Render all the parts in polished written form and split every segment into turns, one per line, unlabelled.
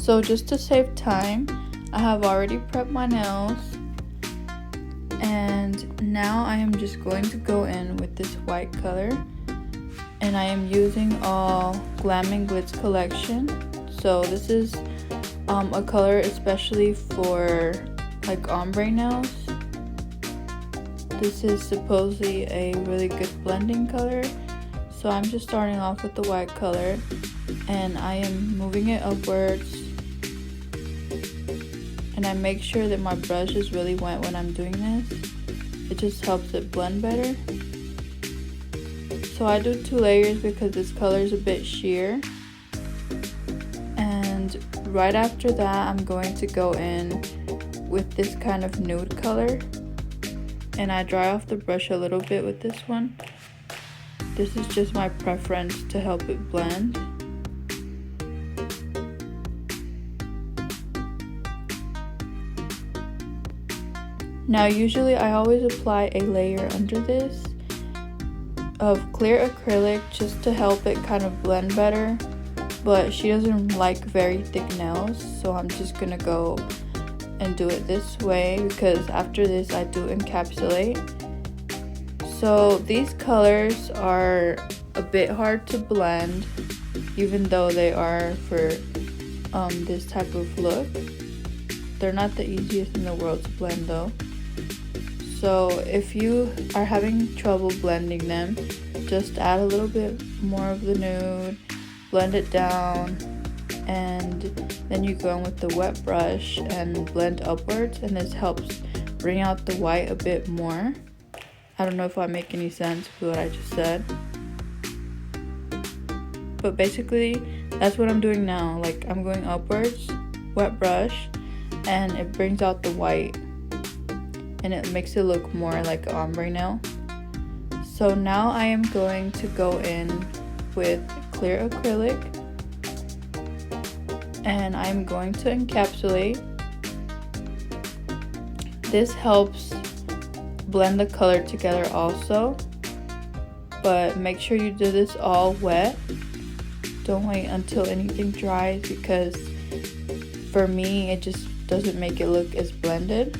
So just to save time, I have already prepped my nails, and now I am just going to go in with this white color, and I am using all Glam and Glitz collection. So this is a color especially for like ombre nails. This is supposedly a really good blending color, so I'm just starting off with the white color, and I am moving it upwards, and I make sure that my brush is really wet when I'm doing this. It just helps it blend better. So I do 2 layers because this color is a bit sheer. And right after that, I'm going to go in with this kind of nude color, and I dry off the brush a little bit with this one. This is just my preference to help it blend. Now usually I always apply a layer under this of clear acrylic just to help it kind of blend better, but she doesn't like very thick nails, so I'm just gonna go and do it this way because after this I do encapsulate. So these colors are a bit hard to blend even though they are for this type of look. They're not the easiest in the world to blend though. So if you are having trouble blending them, just add a little bit more of the nude, blend it down, and then you go in with the wet brush and blend upwards, and this helps bring out the white a bit more. I don't know if I make any sense with what I just said, but basically that's what I'm doing now. Like, I'm going upwards, wet brush, and it brings out the white, and it makes it look more like an ombre nail. So now I am going to go in with clear acrylic, and I'm going to encapsulate. This helps blend the color together also, but make sure you do this all wet. Don't wait until anything dries because for me it just doesn't make it look as blended.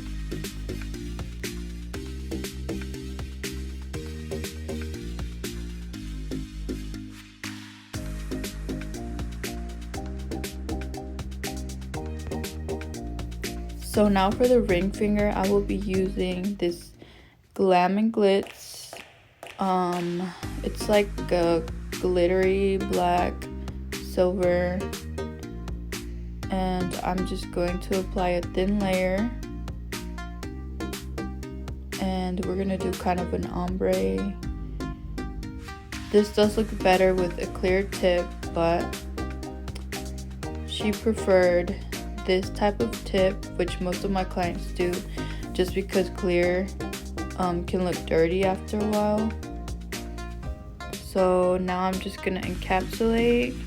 So now for the ring finger, I will be using this Glam and Glitz. It's like a glittery black silver, and I'm just going to apply a thin layer, and we're gonna do kind of an ombre. This does look better with a clear tip, but she preferred this type of tip, which most of my clients do, just because clear can look dirty after a while. So now I'm just gonna encapsulate,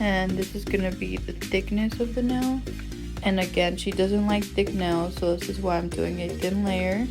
and this is gonna be the thickness of the nail. And again, she doesn't like thick nails, so this is why I'm doing a thin layer.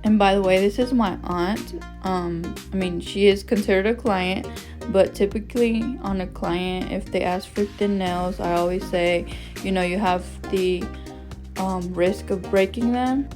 And by the way, this is my aunt. I mean, she is considered a client, but typically on a client, if they ask for thin nails, I always say, you know, you have the risk of breaking them.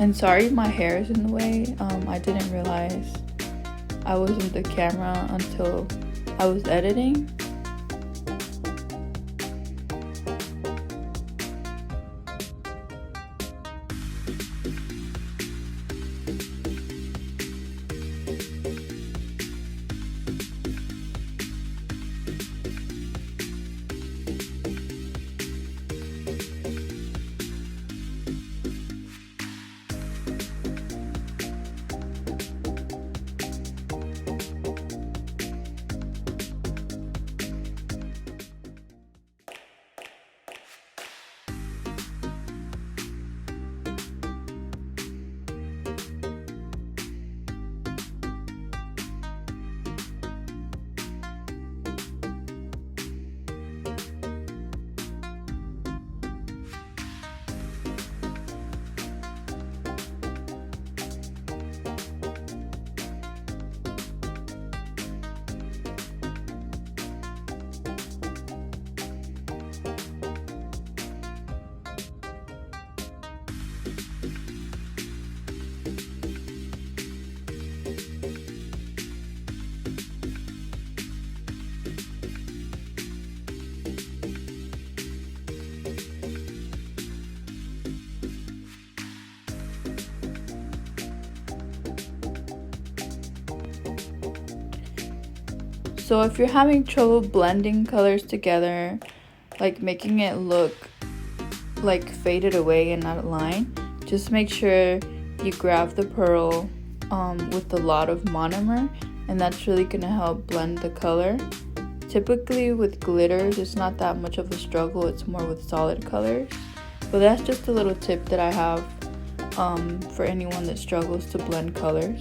And sorry my hair is in the way. I didn't realize I was in the camera until I was editing. So if you're having trouble blending colors together, like making it look like faded away and not a line, just make sure you grab the pearl with a lot of monomer, and that's really gonna help blend the color. Typically with glitters, it's not that much of a struggle, it's more with solid colors. But that's just a little tip that I have for anyone that struggles to blend colors.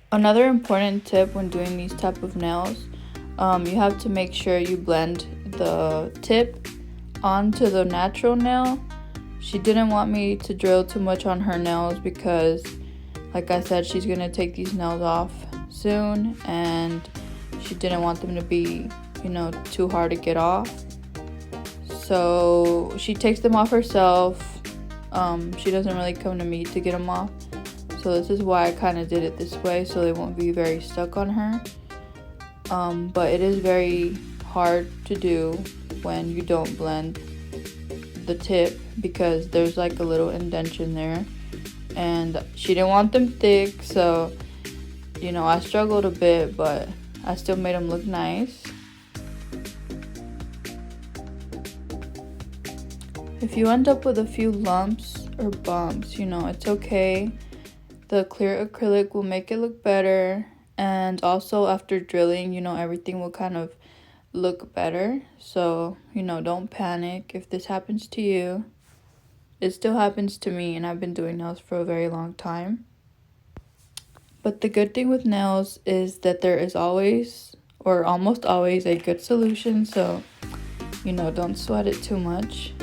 Another important tip when doing these type of nails, you have to make sure you blend the tip onto the natural nail. She didn't want me to drill too much on her nails because, like I said, she's gonna take these nails off soon, and she didn't want them to be, too hard to get off. So she takes them off herself. She doesn't really come to me to get them off. So this is why I kind of did it this way, so they won't be very stuck on her. But it is very hard to do when you don't blend the tip, because there's like a little indentation there, and she didn't want them thick, so I struggled a bit, but I still made them look nice. If you end up with a few lumps or bumps, it's okay. The clear acrylic will make it look better, and also after drilling, everything will kind of look better. So, don't panic if this happens to you. It still happens to me, and I've been doing nails for a very long time. But the good thing with nails is that there is always, or almost always, a good solution, so, don't sweat it too much.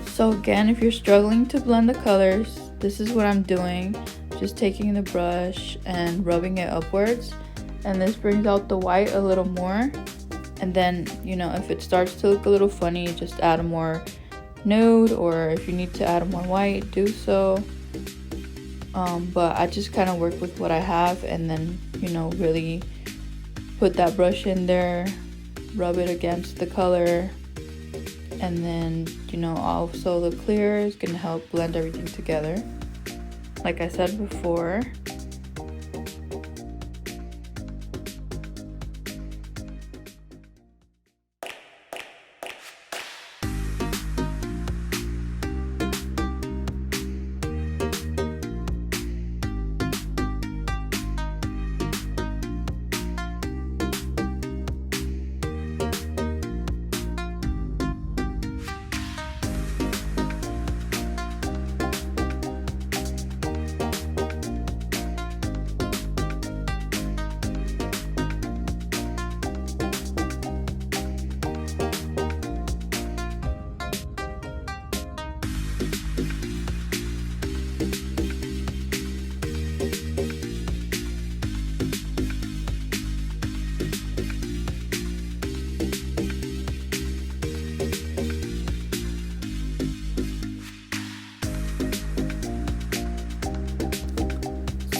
So again, if you're struggling to blend the colors, this is what I'm doing. Just taking the brush and rubbing it upwards, and this brings out the white a little more. And then, if it starts to look a little funny, just add more nude, or if you need to add more white, do so. But I just kind of work with what I have, and then, really put that brush in there, rub it against the color, and then, also the clear is going to help blend everything together, like I said before.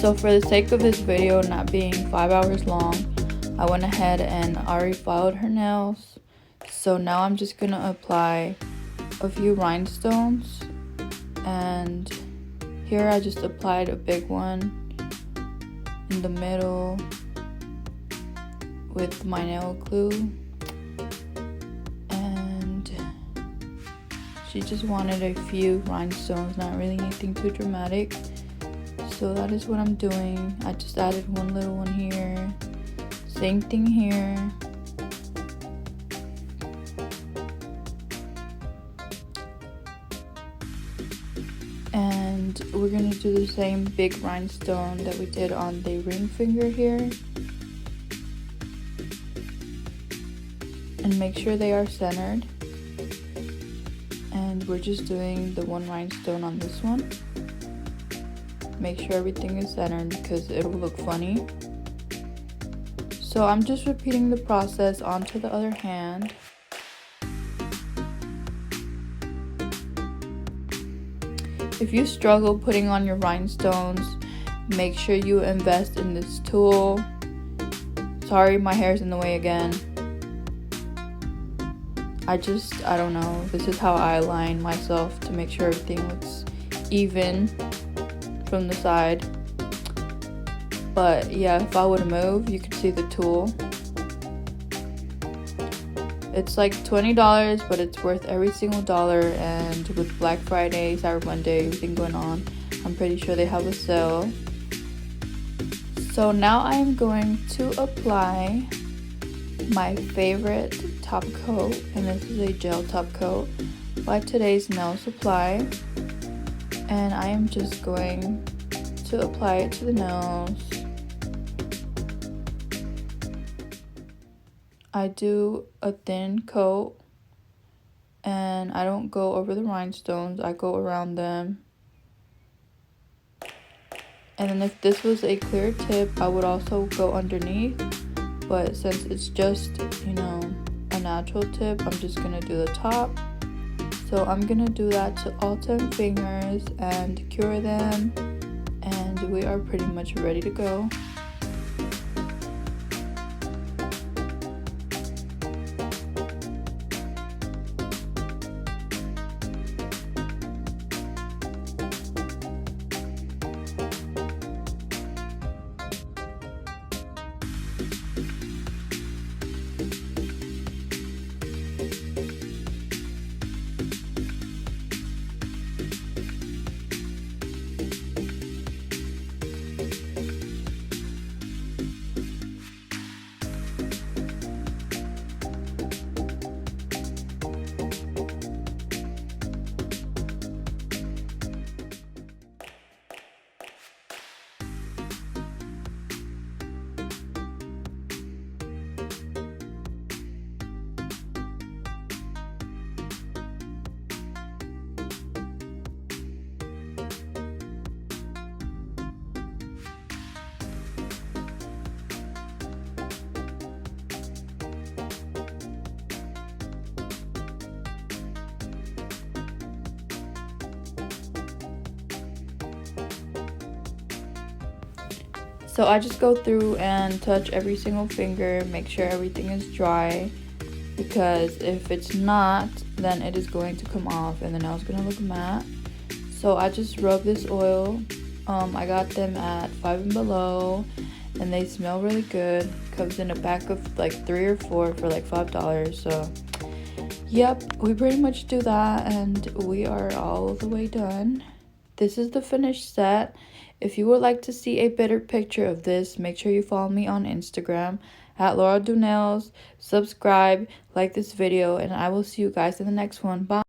So for the sake of this video not being 5 hours long, I went ahead and already filed her nails. So now I'm just gonna apply a few rhinestones, and here I just applied a big one in the middle with my nail glue, and she just wanted a few rhinestones, not really anything too dramatic. So that is what I'm doing. I just added one little one here, same thing here. And we're gonna do the same big rhinestone that we did on the ring finger here. And make sure they are centered. And we're just doing the one rhinestone on this one. Make sure everything is centered because it'll look funny. So I'm just repeating the process onto the other hand. If you struggle putting on your rhinestones, make sure you invest in this tool. Sorry, my hair's in the way again. I don't know. This is how I align myself to make sure everything looks even from the side. But yeah, if I would move, you could see the tool. It's like $20, but it's worth every single dollar. And with Black Friday, Cyber Monday, everything going on, I'm pretty sure they have a sale. So now I'm going to apply my favorite top coat, and this is a gel top coat by Today's Nail Supply. And I am just going to apply it to the nails. I do a thin coat, and I don't go over the rhinestones, I go around them. And then if this was a clear tip, I would also go underneath, but since it's just, a natural tip, I'm just gonna do the top. So I'm gonna do that to all 10 fingers and cure them, and we are pretty much ready to go. So I just go through and touch every single finger, make sure everything is dry, because if it's not, then it is going to come off and the nail's gonna look matte. So I just rub this oil. I got them at 5 and Below, and they smell really good. Comes in a pack of like 3 or 4 for like $5. So yep, we pretty much do that, and we are all the way done. This is the finished set. If you would like to see a better picture of this, make sure you follow me on Instagram at Laura Do Nails. Subscribe, like this video, and I will see you guys in the next one. Bye.